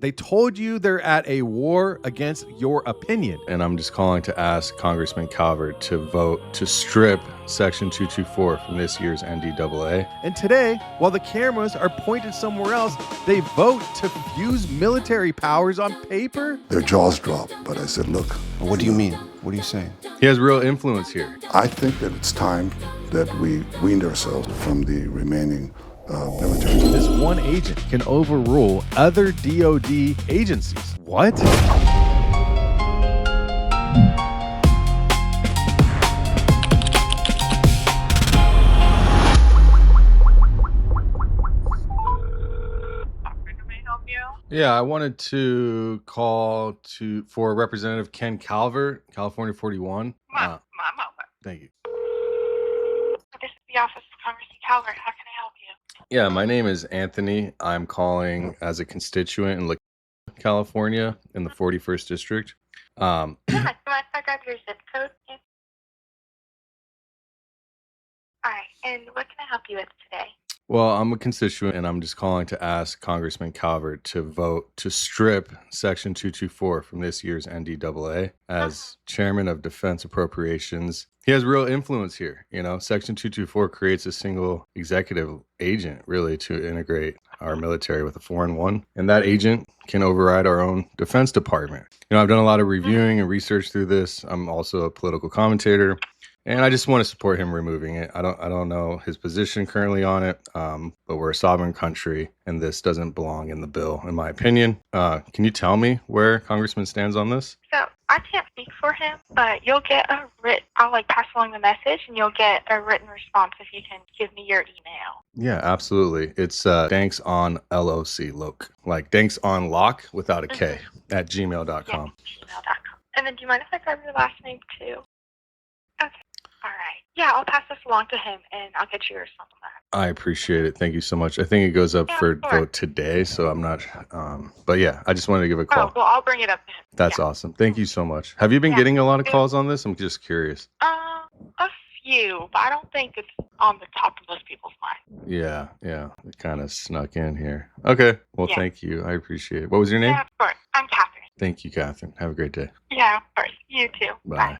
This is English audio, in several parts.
They told you they're at a war against your opinion. And I'm just calling to ask Congressman Calvert to vote to strip Section 224 from this year's NDAA. And today, while the cameras are pointed somewhere else, they vote to fuse military powers on paper? Their jaws dropped, but I said, look. What do you mean? What are you saying? He has real influence here. I think that it's time that we weaned ourselves from the remaining military. This one agent can overrule other DoD agencies. What? Yeah, I wanted to call for Representative Ken Calvert, California 41. My moment. Thank you. This is the office of Congressman Calvert. How can I help you? Yeah, my name is Anthony. I'm calling as a constituent in California in the 41st district. Yeah, do you mind if I grab your zip code? All right, and what can I help you with today? Well, I'm a constituent, and I'm just calling to ask Congressman Calvert to vote to strip Section 224 from this year's NDAA. As chairman of Defense Appropriations, he has real influence here. You know, Section 224 creates a single executive agent, really, to integrate our military with a foreign one. And that agent can override our own Defense Department. You know, I've done a lot of reviewing and research through this. I'm also a political commentator. And I just want to support him removing it. I don't know his position currently on it, but we're a sovereign country, and this doesn't belong in the bill, in my opinion. Can you tell me where Congressman stands on this? So I can't speak for him, but you'll get a I'll pass along the message, and you'll get a written response if you can give me your email. Yeah, absolutely. It's Danks on LOC, like Danks on lock without a K at gmail.com. Yeah, gmail.com. And then do you mind if I grab your last name too? Okay. All right. Yeah, I'll pass this along to him, and I'll get you your response on that. I appreciate it. Thank you so much. I think it goes up for vote today, so I'm not. But yeah, I just wanted to give a call. Oh, well, I'll bring it up to him. That's awesome. Thank you so much. Have you been getting a lot of calls on this? I'm just curious. A few, but I don't think it's on the top of most people's mind. Yeah. It kind of snuck in here. Okay. Well, thank you. I appreciate it. What was your name? Yeah, of course. I'm Catherine. Thank you, Catherine. Have a great day. Yeah, of course. You too. Bye.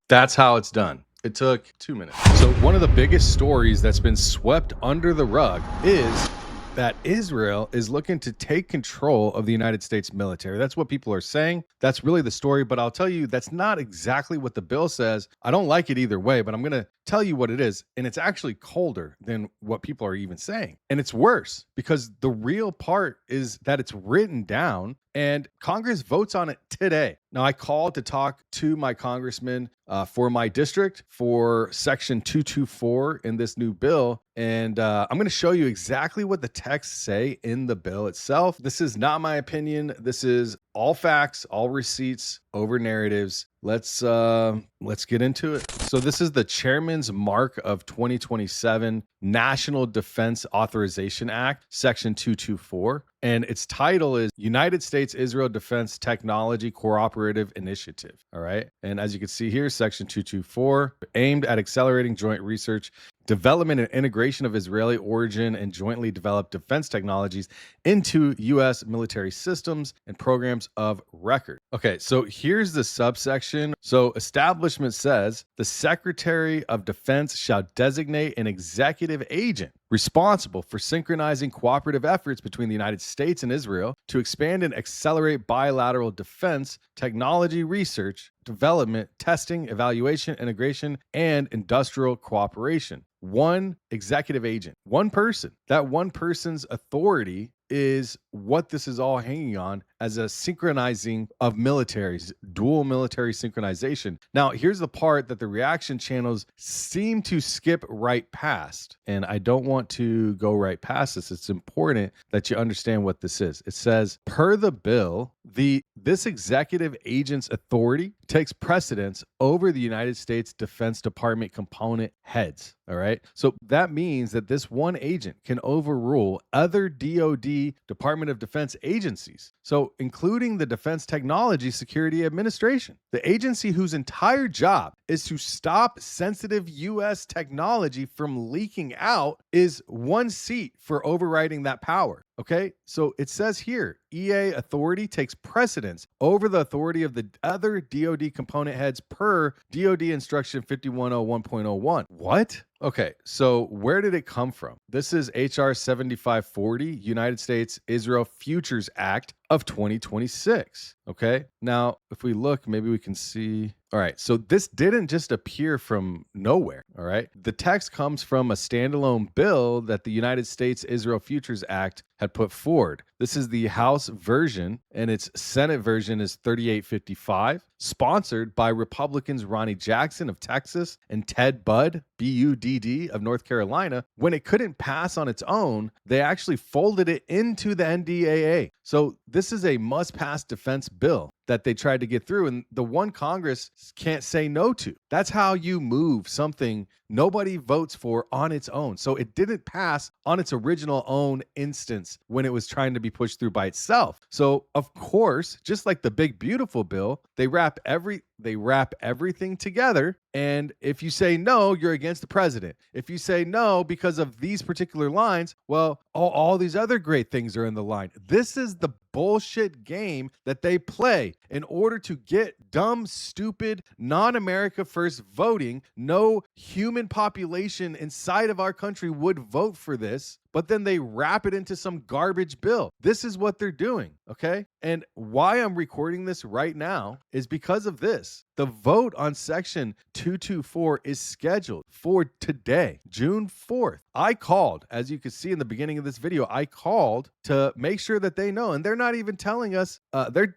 That's how it's done. It took 2 minutes. So one of the biggest stories that's been swept under the rug is that Israel is looking to take control of the United States military. That's what people are saying. That's really the story. But I'll tell you, that's not exactly what the bill says. I don't like it either way, but I'm going to tell you what it is. And it's actually colder than what people are even saying. And it's worse because the real part is that it's written down and Congress votes on it today. Now, I called to talk to my congressman for my district for Section 224 in this new bill. And I'm going to show you exactly what the texts say in the bill itself. This is not my opinion. This is all facts, all receipts over narratives. Let's get into it. So this is the chairman's mark of 2027 National Defense Authorization Act, Section 224. And its title is United States-Israel Defense Technology Cooperative Initiative. All right. And as you can see here, Section 224, aimed at accelerating joint research, development and integration of Israeli origin and jointly developed defense technologies into U.S. military systems and programs of record. Okay, so here's the subsection. So establishment says the Secretary of Defense shall designate an executive agent responsible for synchronizing cooperative efforts between the United States and Israel to expand and accelerate bilateral defense, technology research, development, testing, evaluation, integration, and industrial cooperation. One executive agent, one person. That one person's authority is what this is all hanging on as a synchronizing of militaries, dual military synchronization. Now, here's the part that the reaction channels seem to skip right past. And I don't want to go right past this. It's important that you understand what this is. It says, per the bill, this executive agent's authority takes precedence over the United States Defense Department component heads. All right. So that means that this one agent can overrule other DoD, Department of Defense agencies. So including the Defense Technology Security Administration, the agency whose entire job is to stop sensitive U.S. technology from leaking out, is one seat for overriding that power. Okay, so it says here EA authority takes precedence over the authority of the other DoD component heads per DoD instruction 5101.01. What? Okay, so where did it come from? This is HR 7540, United States Israel Futures Act of 2026. Okay, now if we look, maybe we can see. All right, so this didn't just appear from nowhere. All right, the text comes from a standalone bill that the United States Israel Futures Act had put forward. This is the House version, and its Senate version is 3855, sponsored by Republicans Ronnie Jackson of Texas and Ted Budd, BUDD, of North Carolina. When it couldn't pass on its own, they actually folded it into the NDAA. So this is a must-pass defense bill that they tried to get through, and the one Congress can't say no to. That's how you move something nobody votes for on its own. So it didn't pass on its original own instance when it was trying to be pushed through by itself. So of course, just like the big beautiful bill, they wrap everything together. And if you say no, you're against the president. If you say no because of these particular lines, well, all these other great things are in the line. This is the bullshit game that they play in order to get dumb, stupid, non-America first voting. No human population inside of our country would vote for this, but then they wrap it into some garbage bill. This is what they're doing, okay? And why I'm recording this right now is because of this. The vote on Section 224 is scheduled for today, June 4th. I called, as you can see in the beginning of this video, I called to make sure that they know. And they're not even telling us,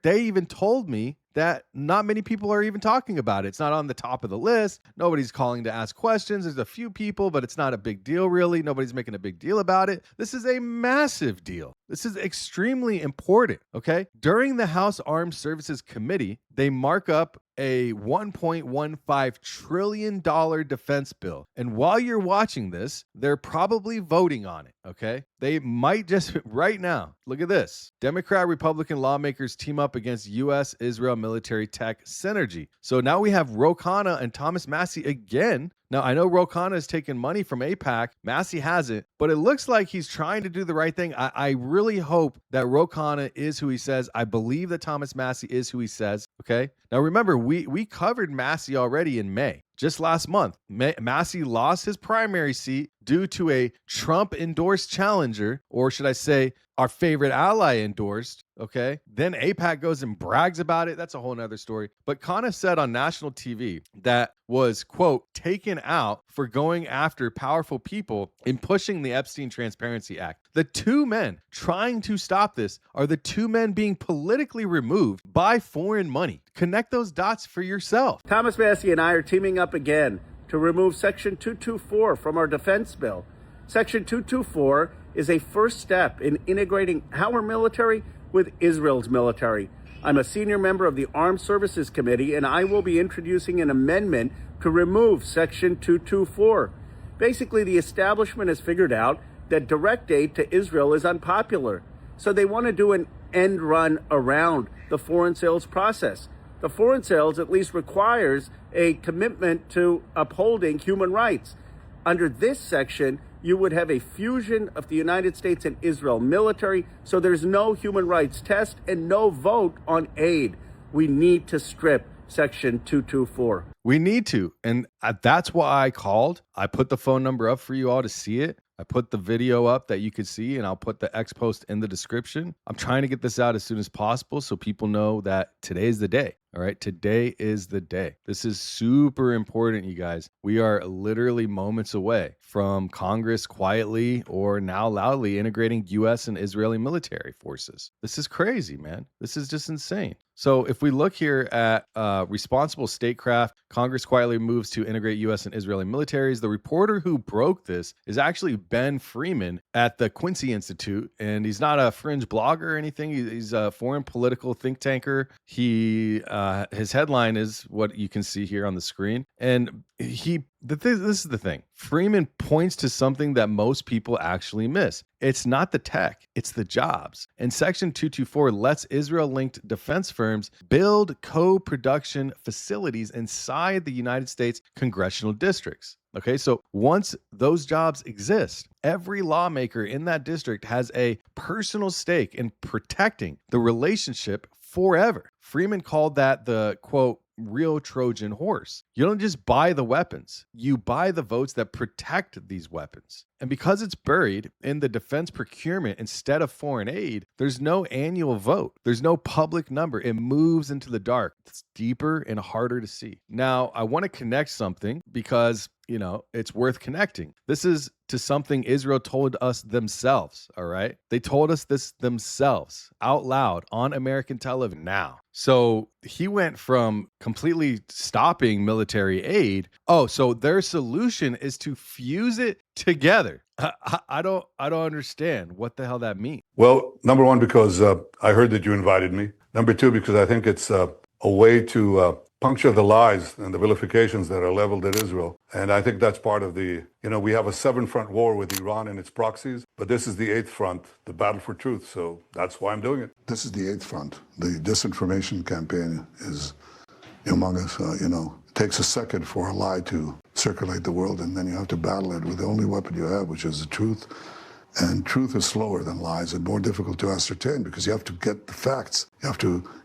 they even told me that not many people are even talking about it. It's not on the top of the list. Nobody's calling to ask questions. There's a few people, but it's not a big deal, really. Nobody's making a big deal about it. This is a massive deal. This is extremely important, okay? During the House Armed Services Committee, they mark up a $1.15 trillion defense bill. And while you're watching this, they're probably voting on it, okay? They might just, right now, look at this. Democrat, Republican lawmakers team up against U.S.-Israel military tech synergy. So now we have Ro Khanna and Thomas Massie again. Now, I know Ro Khanna has taken money from AIPAC. Massie hasn't, but it looks like he's trying to do the right thing. I really hope that Ro Khanna is who he says. I believe that Thomas Massie is who he says, okay? Now, remember, we covered Massie already in May. Just last month, Massie lost his primary seat due to a Trump-endorsed challenger, or should I say our favorite ally endorsed, okay? Then AIPAC goes and brags about it. That's a whole nother story. But Khanna said on national TV that was, quote, taken out for going after powerful people in pushing the Epstein Transparency Act. The two men trying to stop this are the two men being politically removed by foreign money. Connect those dots for yourself. Thomas Massie and I are teaming up again to remove Section 224 from our defense bill. Section 224 is a first step in integrating our military with Israel's military. I'm a senior member of the Armed Services Committee, and I will be introducing an amendment to remove Section 224. Basically, the establishment has figured out that direct aid to Israel is unpopular, so they want to do an end run around the foreign sales process. The foreign sales at least requires a commitment to upholding human rights. Under this section, you would have a fusion of the United States and Israel military, so there's no human rights test and no vote on aid. We need to strip Section 224. We need to. And that's why I called. I put the phone number up for you all to see it. I put the video up that you could see, and I'll put the X post in the description. I'm trying to get this out as soon as possible so people know that today is the day. All right, today is the day. This is super important, you guys. We are literally moments away from Congress quietly or now loudly integrating U.S. and Israeli military forces. This is crazy, man. This is just insane. So if we look here at responsible statecraft, Congress quietly moves to integrate U.S. and Israeli militaries. The reporter who broke this is actually Ben Freeman at the Quincy Institute, and he's not a fringe blogger or anything. He's a foreign political think tanker. His headline is what you can see here on the screen, and this is the thing. Freeman points to something that most people actually miss. It's not the tech, it's the jobs. And Section 224 lets Israel-linked defense firms build co-production facilities inside the United States congressional districts. Okay, so once those jobs exist, every lawmaker in that district has a personal stake in protecting the relationship forever. Freeman called that the quote, real Trojan horse. You don't just buy the weapons, you buy the votes that protect these weapons. And because it's buried in the defense procurement instead of foreign aid, there's no annual vote. There's no public number. It moves into the dark. It's deeper and harder to see. Now, I want to connect something because, it's worth connecting. This is to something Israel told us themselves, all right? They told us this themselves out loud on American television now. So he went from completely stopping military aid. Oh, so their solution is to fuse it together. I don't understand what the hell that means. Well, number one, because I heard that you invited me. Number two, because I think it's a way to puncture the lies and the vilifications that are leveled at Israel. And I think that's part of we have a 7-front war with Iran and its proxies, but this is the 8th front, the battle for truth. So that's why I'm doing it. This is the 8th front. The disinformation campaign is humongous. It takes a second for a lie to circulate the world, and then you have to battle it with the only weapon you have, which is the truth. And truth is slower than lies and more difficult to ascertain because you have to get the facts.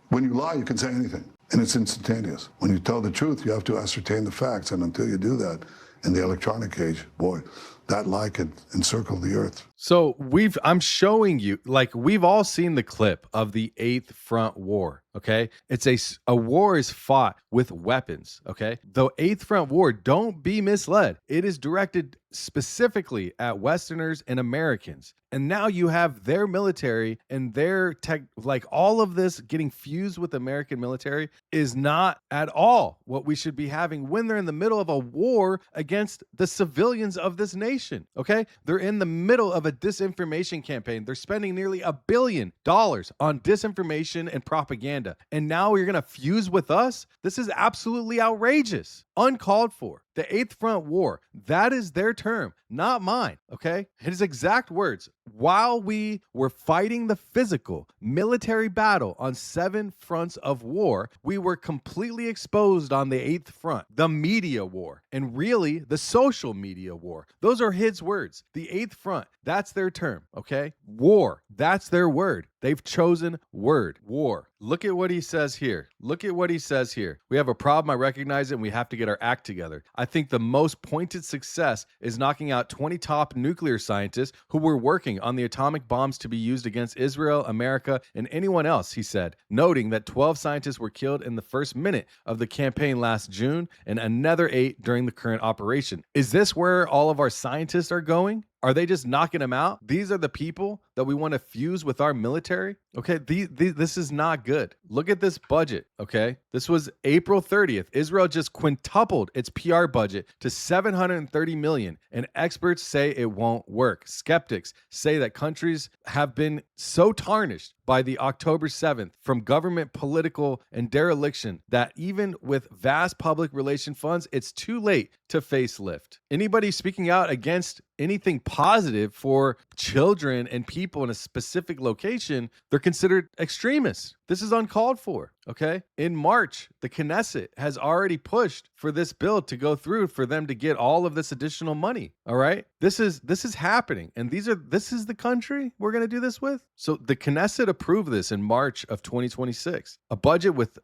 When you lie, you can say anything. And it's instantaneous. When you tell the truth, you have to ascertain the facts. And until you do that, in the electronic age, boy, that lie could encircle the earth. So I'm showing you, we've all seen the clip of the 8th Front War, okay? It's a war is fought with weapons, okay? The 8th Front War, don't be misled. It is directed specifically at Westerners and Americans. And now you have their military and their tech, all of this getting fused with American military is not at all what we should be having when they're in the middle of a war against the civilians of this nation, okay? They're in the middle of a disinformation campaign. They're spending nearly $1 billion on disinformation and propaganda. And now you're going to fuse with us? This is absolutely outrageous, uncalled for. The 8th Front War, that is their term, not mine, okay? His exact words, while we were fighting the physical military battle on 7 fronts of war, we were completely exposed on the 8th front, the media war, and really the social media war. Those are his words. The 8th front, that's their term, okay? War, that's their word. They've chosen word, war. Look at what he says here. Look at what he says here. We have a problem. I recognize it, and we have to get our act together. I think the most pointed success is knocking out 20 top nuclear scientists who were working on the atomic bombs to be used against Israel, America, and anyone else, he said, noting that 12 scientists were killed in the first minute of the campaign last June and another 8 during the current operation. Is this where all of our scientists are going? Are they just knocking them out? These are the people that we want to fuse with our military? Okay, this is not good. Look at this budget, okay? This was April 30th. Israel just quintupled its PR budget to $730 million, and experts say it won't work. Skeptics say that countries have been so tarnished by the October 7th from government political and dereliction that even with vast public relation funds, it's too late to facelift. Anybody speaking out against anything positive for children and people in a specific location, they're considered extremists. This is uncalled for, okay? In March, the Knesset has already pushed for this bill to go through for them to get all of this additional money, all right? This is happening, and this is the country we're going to do this with? So the Knesset approved this in March of 2026, a budget with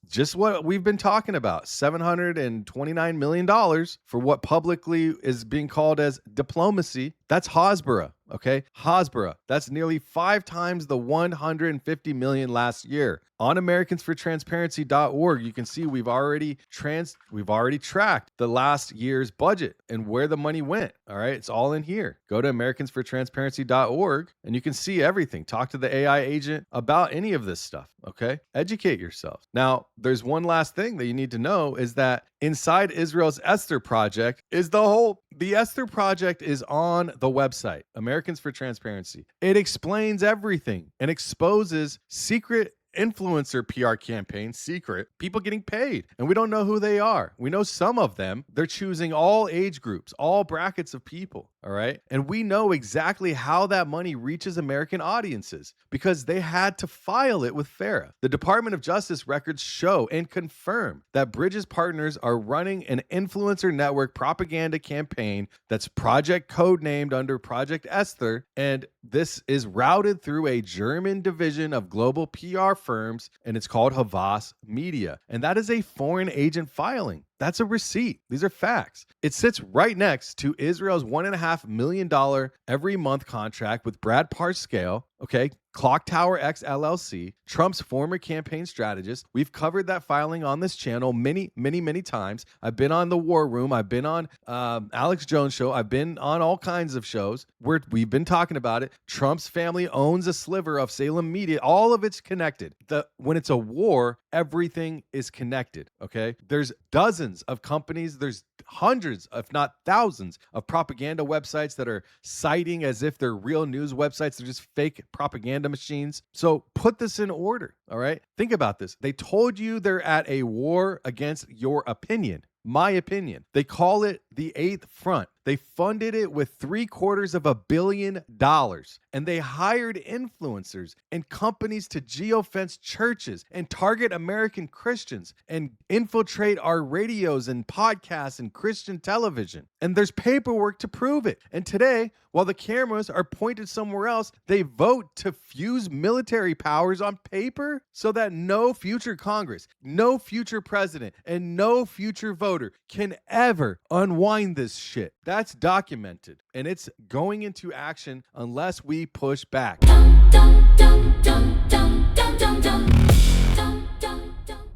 just what we've been talking about, $729 million for what publicly is being called as diplomacy. That's Hasbara. Okay, Hasbara. That's nearly 5 times the $150 million last year. On AmericansForTransparency.org, you can see we've already tracked the last year's budget and where the money went. All right, it's all in here. Go to AmericansForTransparency.org and you can see everything. Talk to the AI agent about any of this stuff. Okay, educate yourself. Now, there's one last thing that you need to know is that inside Israel's Esther Project is the Esther Project is on the website, Americans for Transparency. It explains everything and exposes secret influencer PR campaign, secret, people getting paid. And we don't know who they are. We know some of them. They're choosing all age groups, all brackets of people. All right. And we know exactly how that money reaches American audiences because they had to file it with FARA. The Department of Justice records show and confirm that Bridges Partners are running an influencer network propaganda campaign that's project codenamed under Project Esther. And this is routed through a German division of global PR firms, and it's called Havas Media. And that is a foreign agent filing. That's a receipt. These are facts. It sits right next to Israel's $1.5 million every month contract with Brad Parscale, okay, Clock Tower X LLC, Trump's former campaign strategist. We've covered that filing on this channel many, many, many times. I've been on The War Room. I've been on Alex Jones' show. I've been on all kinds of shows where we've been talking about it. Trump's family owns a sliver of Salem Media. All of it's connected. When it's a war, everything is connected, okay? There's dozens of companies. There's hundreds, if not thousands, of propaganda websites that are citing as if they're real news websites. They're just fake propaganda machines. So put this in order, all right? Think about this. They told you they're at a war against your opinion. My opinion. They call it the Eighth Front. They funded it with $750 million, and they hired influencers and companies to geofence churches and target American Christians and infiltrate our radios and podcasts and Christian television. And there's paperwork to prove it. And today, while the cameras are pointed somewhere else, they vote to fuse military powers on paper so that no future Congress, no future president, and no future voter can ever unwind this shit. That's documented, and it's going into action unless we push back.